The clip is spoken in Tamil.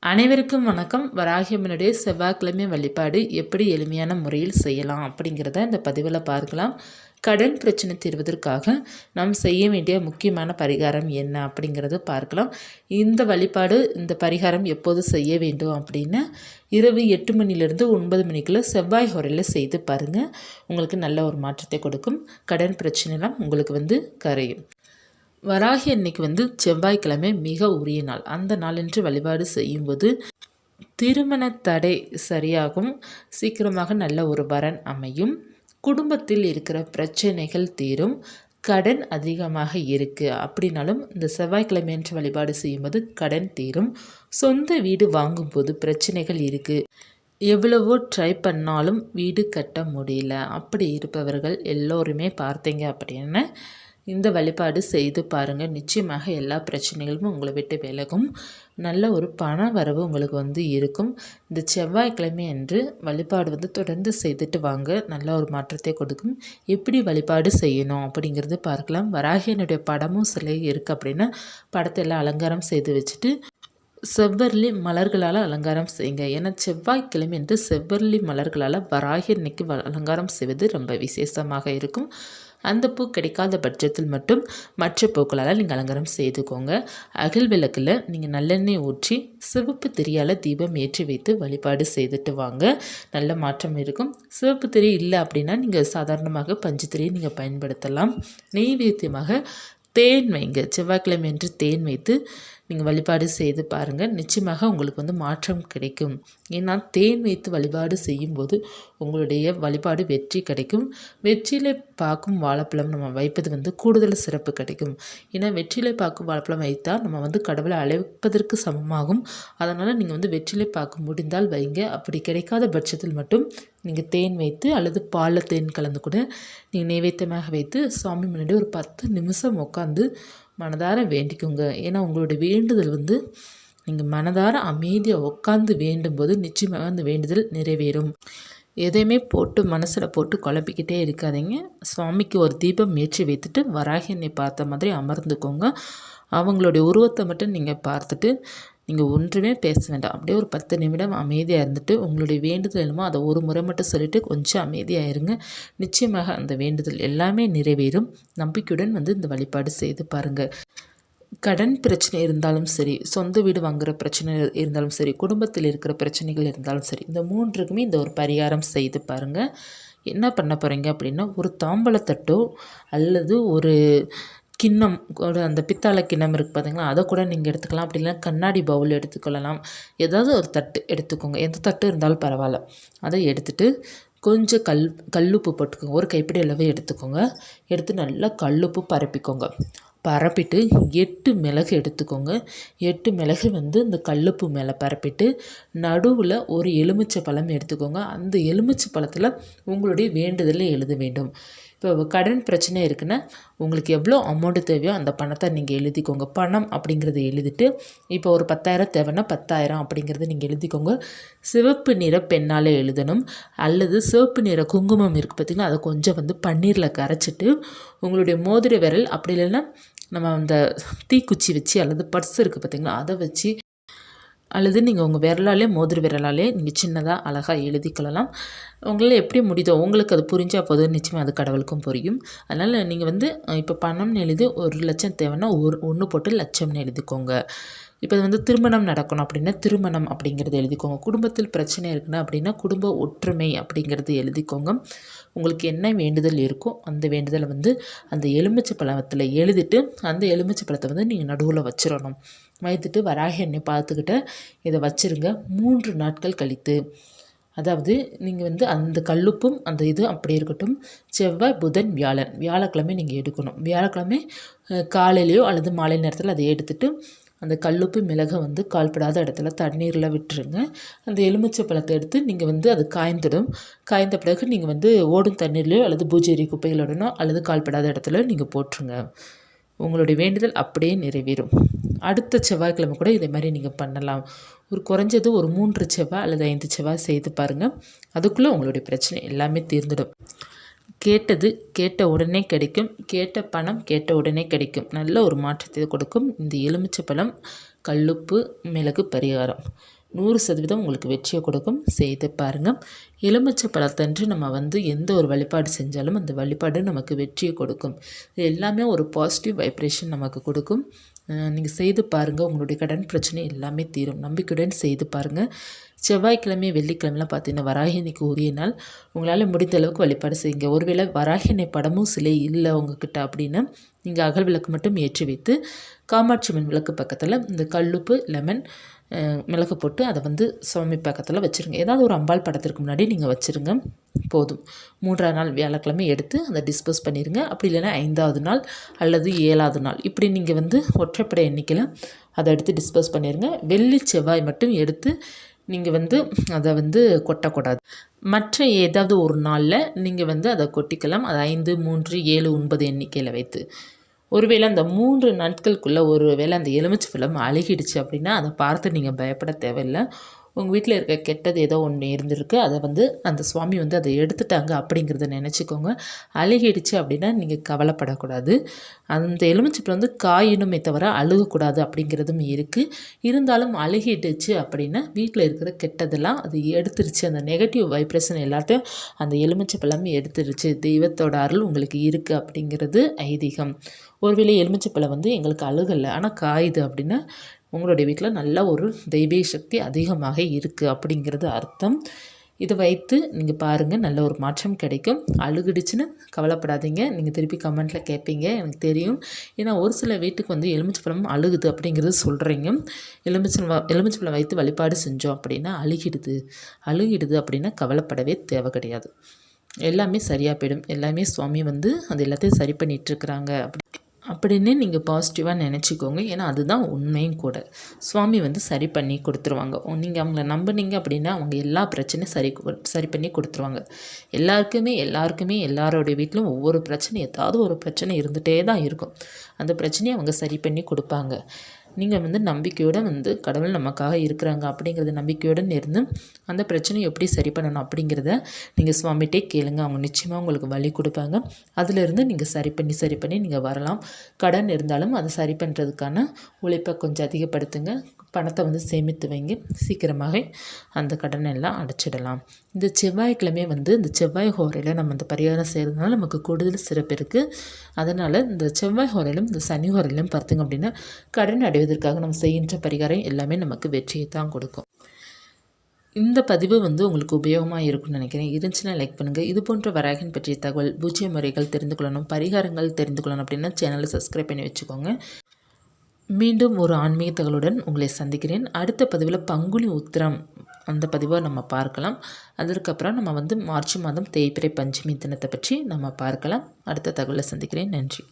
அனைவருக்கும் வணக்கம். வராகி அம்மனுடைய செவ்வாய்க்கிழமை வழிபாடு எப்படி எளிமையான முறையில் செய்யலாம் அப்படிங்கிறத இந்த பதிவில் பார்க்கலாம். கடன் பிரச்சனை தீர்வதற்காக நாம் செய்ய வேண்டிய முக்கியமான பரிகாரம் என்ன அப்படிங்கிறத பார்க்கலாம். இந்த வழிபாடு இந்த பரிகாரம் எப்போது செய்ய வேண்டும் அப்படின்னா இரவு 8 மணிலிருந்து 9 மணிக்குள்ளே செவ்வாய் ஹோரையில் செய்து பாருங்கள். உங்களுக்கு நல்ல ஒரு மாற்றத்தை கொடுக்கும். கடன் பிரச்சனைலாம் உங்களுக்கு கரையும். வராகி அன்னைக்கு செவ்வாய்க்கிழமை மிக உரிய நாள். அந்த நாளன்று வழிபாடு செய்யும்போது திருமண தடை சரியாகும். சீக்கிரமாக நல்ல ஒரு வரன் அமையும். குடும்பத்தில் இருக்கிற பிரச்சனைகள் தீரும். கடன் அதிகமாக இருக்குது அப்படின்னாலும் இந்த செவ்வாய்க்கிழமை அன்று வழிபாடு செய்யும்போது கடன் தீரும். சொந்த வீடு வாங்கும்போது பிரச்சனைகள் இருக்குது, எவ்வளவோ ட்ரை பண்ணாலும் வீடு கட்ட முடியல, அப்படி இருப்பவர்கள் எல்லோருமே பார்த்தீங்க அப்படின்னு இந்த வழிபாடு செய்து பாருங்கள். நிச்சயமாக எல்லா பிரச்சனைகளும் உங்களை விட்டு விலகும். நல்ல ஒரு பண வரவு உங்களுக்கு இருக்கும். இந்த செவ்வாய்க்கிழமை அன்று வழிபாடு தொடர்ந்து செய்துட்டு வாங்க. நல்ல ஒரு மாற்றத்தை கொடுக்கும். எப்படி வழிபாடு செய்யணும் அப்படிங்கிறது பார்க்கலாம். வராகியனுடைய படமும் சிலை இருக்குது அப்படின்னா படத்தை எல்லாம் அலங்காரம் செய்து வச்சுட்டு செவ்வரளி மலர்களால் அலங்காரம் செய்யுங்க. ஏன்னா செவ்வாய்க்கிழமை என்று செவ்வரளி மலர்களால் வராகி அன்னைக்கு அலங்காரம் செய்வது ரொம்ப விசேஷமாக இருக்கும். அந்த பூ கிடைக்காத பட்சத்தில் மட்டும் மற்ற பூக்களால் நீங்கள் அலங்காரம் செய்துக்கோங்க. அகல் விளக்கில் நீங்கள் நல்லெண்ணெய் ஊற்றி சிவப்பு திரியால் தீபம் ஏற்றி வைத்து வழிபாடு செய்துட்டு வாங்க. நல்ல மாற்றம் இருக்கும். சிவப்பு திரி இல்லை அப்படின்னா நீங்கள் சாதாரணமாக பஞ்சு திரியை நீங்கள் பயன்படுத்தலாம். நெய்வேத்தியமாக தேன் வைங்க. செவ்வாய்க்கிழமை என்று தேன் வைத்து நீங்கள் வழிபாடு செய்து பாருங்கள். நிச்சயமாக உங்களுக்கு மாற்றம் கிடைக்கும். ஏன்னா தேன் வைத்து வழிபாடு செய்யும்போது உங்களுடைய வழிபாடு வெற்றி கிடைக்கும். வெற்றிலை பாக்கும் வாழைப்பழம் நம்ம வைப்பது கூடுதல் சிறப்பு கிடைக்கும். ஏன்னா வெற்றிலை பாக்கும் வாழைப்பழம் வைத்தால் நம்ம கடவுளை அழைப்பதற்கு சமமாகும். அதனால் நீங்கள் வெற்றிலை பாக்கு முடிந்தால் வைங்க. அப்படி கிடைக்காத பட்சத்தில் மட்டும் நீங்கள் தேன் வைத்து அல்லது பாலில் தேன் கலந்து கூட நீங்கள் நைவேத்தியமாக வைத்து சுவாமி முன்னாடி ஒரு 10 நிமிஷம் உட்காந்து மனதார வேண்டிக்கோங்க. ஏன்னா உங்களுடைய வேண்டுதல் நீங்கள் மனதார அமைதியாக உட்காந்து வேண்டும்போது நிச்சயமாக அந்த வேண்டுதல் நிறைவேறும். எதையுமே போட்டு மனசில் போட்டு குழப்பிக்கிட்டே இருக்காதீங்க. சுவாமிக்கு ஒரு தீபம் ஏற்றி வைத்துட்டு வராகி அன்னை பார்த்த மாதிரி அமர்ந்துக்கோங்க. அவங்களுடைய உருவத்தை மட்டும் நீங்கள் பார்த்துட்டு நீங்கள் ஒன்றுமே பேச வேண்டாம். அப்படியே ஒரு 10 நிமிடம் அமைதியாக இருந்துட்டு உங்களுடைய வேண்டுதல் என்னமோ அதை ஒரு முறை மட்டும் சொல்லிவிட்டு கொஞ்சம் அமைதியாக இருங்க. நிச்சயமாக அந்த வேண்டுதல் எல்லாமே நிறைவேறும். நம்பிக்கையுடன் இந்த வழிபாடு செய்து பாருங்கள். கடன் பிரச்சனை இருந்தாலும் சரி, சொந்த வீடு வாங்குகிற பிரச்சனை இருந்தாலும் சரி, குடும்பத்தில் இருக்கிற பிரச்சனைகள் இருந்தாலும் சரி, இந்த 3க்குமே இந்த ஒரு பரிகாரம் செய்து பாருங்கள். என்ன பண்ண போகிறீங்க அப்படின்னா ஒரு தாம்பழத்தட்டோ அல்லது ஒரு கிண்ணம், அந்த பித்தாளை கிண்ணம் இருக்குது பார்த்தீங்களா, அதை கூட நீங்கள் எடுத்துக்கலாம். அப்படி இல்லைனா கண்ணாடி பவுல் எடுத்துக்கொள்ளலாம். ஏதாவது ஒரு தட்டு எடுத்துக்கோங்க. எந்த தட்டு இருந்தாலும் பரவாயில்ல. அதை எடுத்துகிட்டு கொஞ்சம் கல்லுப்பு போட்டுக்கோங்க. ஒரு கைப்பிடி அளவு எடுத்துக்கோங்க. எடுத்து நல்லா கல்லுப்பு பரப்பிக்கோங்க. பரப்பிட்டு 8 மிளகு எடுத்துக்கோங்க. 8 மிளகு இந்த கல்லுப்பு மேலே பரப்பிட்டு நடுவில் ஒரு எலுமிச்சை பழம் எடுத்துக்கோங்க. அந்த எலுமிச்சை பழத்தில் உங்களுடைய வேண்டுதலை எழுத வேண்டும். இப்போ கடன் பிரச்சனை இருக்குன்னா உங்களுக்கு எவ்வளோ அமௌண்ட்டு தேவையோ அந்த பணத்தை நீங்கள் எழுதிக்கோங்க. பணம் அப்படிங்கிறத எழுதிட்டு இப்போ ஒரு 10,000 தேவைன்னா 10,000 அப்படிங்கிறத நீங்கள் எழுதிக்கோங்க. சிவப்பு நிற பெண்ணால் எழுதணும். அல்லது சிவப்பு நிற குங்குமம் இருக்குது பார்த்திங்கன்னா, அதை கொஞ்சம் பன்னீரில் கரைச்சிட்டு உங்களுடைய மோதிர விரல், அப்படி இல்லைன்னா நம்ம அந்த தீக்குச்சி வச்சு அல்லது பர்ஸ் இருக்குது பார்த்திங்களா, அதை வச்சு அல்லது நீங்கள் உங்கள் விரலாலே மோதிர விரலாலே நீங்கள் சின்னதாக அழகாக எழுதிக்கொள்ளலாம். உங்களால் எப்படி முடியுதோ உங்களுக்கு அது புரிஞ்சால் போதும். நிச்சயமாக அது கடவுளுக்கும் புரியும். அதனால் நீங்கள் இப்போ பணம்னு எழுதி 1,00,000 தேவைன்னா 1 போட்டு லட்சம்னு எழுதிக்கோங்க. இப்போ திருமணம் நடக்கணும் அப்படின்னா திருமணம் அப்படிங்கிறது எழுதிக்கோங்க. குடும்பத்தில் பிரச்சனை இருக்குன்னா அப்படின்னா குடும்ப ஒற்றுமை அப்படிங்கிறது எழுதிக்கோங்க. உங்களுக்கு என்ன வேண்டுதல் இருக்கோ அந்த வேண்டுதலை அந்த எலுமிச்சை பழத்தில் எழுதிட்டு அந்த எலுமிச்சை பழத்தை நீங்கள் நடுவில் வச்சிடணும். வைத்துட்டு வராகி அன்னை பார்த்துக்கிட்ட இதை வச்சுருங்க. 3 நாட்கள் கழித்து, அதாவது நீங்கள் அந்த கல்லுப்பும் அந்த இது அப்படி இருக்கட்டும். செவ்வாய், புதன், வியாழன், வியாழக்கிழமை நீங்கள் எடுக்கணும். வியாழக்கிழமை காலையிலையோ அல்லது மாலை நேரத்தில் அதை எடுத்துகிட்டு அந்த கல்லுப்பு மிளகை கால்படாத இடத்துல தண்ணீரில் விட்டுருங்க. அந்த எலுமிச்சை பழத்தை எடுத்து நீங்கள் அது காய்ந்துடும். காய்ந்த பிறகு நீங்கள் ஓடும் தண்ணீர்லையோ அல்லது பூஜை குப்பைகளோடனோ அல்லது கால்படாத இடத்துல நீங்கள் போட்டுருங்க. உங்களுடைய வேண்டுதல் அப்படியே நிறைவேறும். அடுத்த செவ்வாய்க்கிழமை கூட இதே மாதிரி நீங்கள் பண்ணலாம். ஒரு குறைஞ்சது ஒரு 3 செவ்வாய் அல்லது 5 செவ்வாய் செய்து பாருங்கள். அதுக்குள்ளே உங்களுடைய பிரச்சனை எல்லாமே தீர்ந்துடும். கேட்டது கேட்ட உடனே கிடைக்கும். கேட்ட பணம் கேட்ட உடனே கிடைக்கும். நல்ல ஒரு மாற்றத்தை கொடுக்கும். இந்த எலுமிச்சை பழம் கல்லுப்பு மிளகு பரிகாரம் 100% உங்களுக்கு வெற்றியை கொடுக்கும். செய்து பாருங்கள். எலுமிச்சை பழத்தன்று நம்ம எந்த ஒரு வழிபாடு செஞ்சாலும் அந்த வழிபாடு நமக்கு வெற்றியை கொடுக்கும். இது எல்லாமே ஒரு பாசிட்டிவ் வைப்ரேஷன் நமக்கு கொடுக்கும். நீங்கள் செய்து பாருங்கள். உங்களுடைய கடன் பிரச்சனை எல்லாமே தீரும். நம்பிக்கையுடன் செய்து பாருங்கள். செவ்வாய்க்கிழமை வெள்ளிக்கிழமைலாம் பார்த்தீங்கன்னா வராகினிக்கு உரிய நாள். உங்களால் முடிந்த அளவுக்கு வழிபாடு செய்யுங்க. ஒருவேளை வராகினை படமும் சிலை இல்லை உங்ககிட்ட அப்படின்னா நீங்கள் அகல் விளக்கு மட்டும் ஏற்றி வைத்து காமாட்சி அம்மன் விளக்கு பக்கத்தில் இந்த கல்லுப்பு லெமன் மிளகு போட்டு அதை சுவாமி பக்கத்தில் வச்சுருங்க. ஏதாவது ஒரு அம்பாள் படத்திற்கு முன்னாடி நீங்கள் வச்சுருங்க போதும். 3ஆவது நாள் வியாழக்கிழமை எடுத்து அதை டிஸ்போஸ் பண்ணிடுங்க. அப்படி இல்லைன்னா 5ஆவது நாள் அல்லது 7ஆவது நாள் இப்படி நீங்கள் ஒற்றைப்படை எண்ணிக்கையில் அதை எடுத்து டிஸ்போஸ் பண்ணிடுங்க. வெள்ளி செவ்வாய் மட்டும் எடுத்து நீங்கள் அதை கொட்டக்கூடாது. மற்ற ஏதாவது ஒரு நாளில் நீங்கள் அதை கொட்டிக்கலாம். அது 5, 3, 7, 9 எண்ணிக்கையில் வைத்து. ஒருவேளை அந்த 3 நாட்களுக்குள்ளே ஒருவேளை அந்த எலுமிச்சை பழம் அழுகிடுச்சு அப்படின்னா அதை பார்த்து நீங்கள் பயப்பட தேவையில்லை. உங்கள் வீட்டில் இருக்க கெட்டது ஏதோ ஒன்று இருந்திருக்கு. அதை அந்த சுவாமி அதை எடுத்துட்டாங்க அப்படிங்கிறத நினச்சிக்கோங்க. அழுகிடுச்சு அப்படின்னா நீங்கள் கவலைப்படக்கூடாது. அந்த எலுமிச்சை பழம் காயணுமே தவிர அழுகக்கூடாது அப்படிங்கிறதும் இருக்குது. இருந்தாலும் அழுகிடுச்சு அப்படின்னா வீட்டில் இருக்கிற கெட்டதெல்லாம் அது எடுத்துருச்சு. அந்த நெகட்டிவ் வைப்ரேஷன் எல்லாத்தையும் அந்த எலுமிச்சை பழம் எடுத்துருச்சு. தெய்வத்தோட அருள் உங்களுக்கு இருக்குது அப்படிங்கிறது ஐதீகம். ஒருவேளை எலுமிச்சை பழம் எங்களுக்கு அழுகலை ஆனால் காயுது அப்படின்னா உங்களுடைய வீட்டில் நல்ல ஒரு தெய்வீக சக்தி அதிகமாக இருக்குது அப்படிங்கிறது அர்த்தம். இதை வைத்து நீங்கள் பாருங்கள், நல்ல ஒரு மாற்றம் கிடைக்கும். அழுகிடுச்சுன்னு கவலைப்படாதீங்க. நீங்கள் திருப்பி கமெண்ட்டில் கேட்பீங்க, எனக்கு தெரியும். ஏன்னா ஒரு சில வீட்டுக்கு எலுமிச்சை பழம் அழுகுது அப்படிங்கிறது சொல்கிறீங்க. எலுமிச்சை பழம் வைத்து வழிபாடு செஞ்சோம் அப்படின்னா அழுகிடுது அப்படின்னா கவலைப்படவே தேவை கிடையாது. எல்லாமே சரியாக போயிடும். எல்லாமே சுவாமி அது எல்லாத்தையும் சரி பண்ணிகிட்ருக்குறாங்க அப்படின்னு நீங்கள் பாசிட்டிவாக நினச்சிக்கோங்க. ஏன்னா அதுதான் உண்மையும் கூட. சுவாமி சரி பண்ணி கொடுத்துருவாங்க. நீங்கள் அவங்கள நம்பினீங்க அப்படின்னா அவங்க எல்லா பிரச்சனையும் சரி பண்ணி கொடுத்துருவாங்க. எல்லாருக்குமே எல்லாரோடைய வீட்டிலும் ஒவ்வொரு பிரச்சனை, ஏதாவது ஒரு பிரச்சனை இருந்துகிட்டே தான் இருக்கும். அந்த பிரச்சனையை அவங்க சரி பண்ணி கொடுப்பாங்க. நீங்கள் நம்பிக்கையோடு கடவுள் நமக்காக இருக்கிறாங்க அப்படிங்கிறத நம்பிக்கையுடன் இருந்து அந்த பிரச்சனையை எப்படி சரி பண்ணணும் அப்படிங்கிறத நீங்கள் சுவாமிகிட்டே கேளுங்க. அவங்க நிச்சயமாக உங்களுக்கு வழி கொடுப்பாங்க. அதிலிருந்து நீங்கள் சரி பண்ணி நீங்கள் வரலாம். கடன் இருந்தாலும் அதை சரி பண்ணுறதுக்கான உழைப்பை கொஞ்சம் அதிகப்படுத்துங்க. பணத்தை சேமித்து வைங்க. சீக்கிரமாக அந்த கடனை எல்லாம் அடைச்சிடலாம். இந்த செவ்வாய்க்கிழமை இந்த செவ்வாய் ஹோரையில் நம்ம இந்த பரிகாரம் செய்கிறதுனால நமக்கு கூடுதல் சிறப்பு இருக்குது. அதனால் இந்த செவ்வாய் ஹோரையிலும் இந்த சனி ஹோரையிலும் பார்த்திங்க அப்படின்னா கடன் அடைவதற்காக நம்ம செய்கின்ற பரிகாரம் எல்லாமே நமக்கு வெற்றியை தான் கொடுக்கும். இந்த பதிவு உங்களுக்கு உபயோகமாக இருக்கும்னு நினைக்கிறேன். இருந்துச்சுன்னா லைக் பண்ணுங்கள். இது போன்ற வராகின் பற்றிய தகவல், பூஜ்ய முறைகள் தெரிந்து கொள்ளணும், பரிகாரங்கள் தெரிந்து கொள்ளணும் அப்படின்னா சேனலை சப்ஸ்கிரைப் பண்ணி வச்சுக்கோங்க. மீண்டும் ஒரு ஆன்மீக தகவலுடன் உங்களை சந்திக்கிறேன். அடுத்த பதிவில் பங்குனி உத்திரம் அந்த பதிவை நம்ம பார்க்கலாம். அதற்கப்புறம் நம்ம மார்ச் மாதம் தேய்பிறை பஞ்சமி தினத்தை பற்றி நம்ம பார்க்கலாம். அடுத்த தகவலை சந்திக்கிறேன். நன்றி.